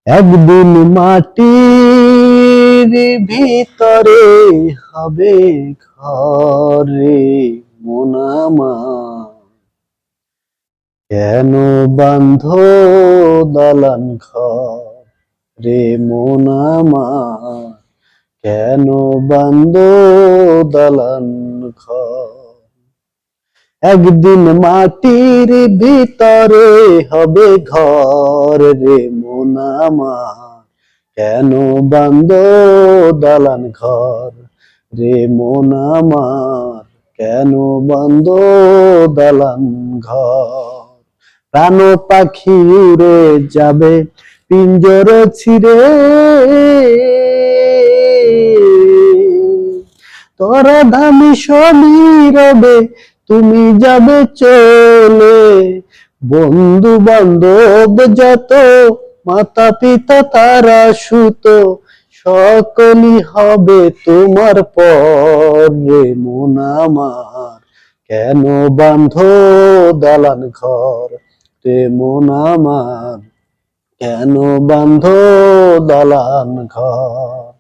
একদিন মাটির ভিতরে হবে ঘরে মন আমার, কেন বাঁধ দালান ঘর রে মন আমার, কেন বাঁধ দালান ঘর। একদিন মাটির ভিতরে হবে ঘর রে মন আমার, কেন বাঁধ দালান ঘর রে মন আমার, কেন বাঁধ দালান ঘর। প্রাণ পাখি উড়ে যাবে পিঞ্জর ছিঁড়ে, তোরা ধামি নীরবে তুমি যাবে চলে। বন্ধু বান্ধব যত মাতা পিতা তারা সুত, সকলই হবে তোমার পর রে মন আমার, কেন বাঁধ দালান ঘর রে মন আমার, কেন বাঁধ দালান ঘর।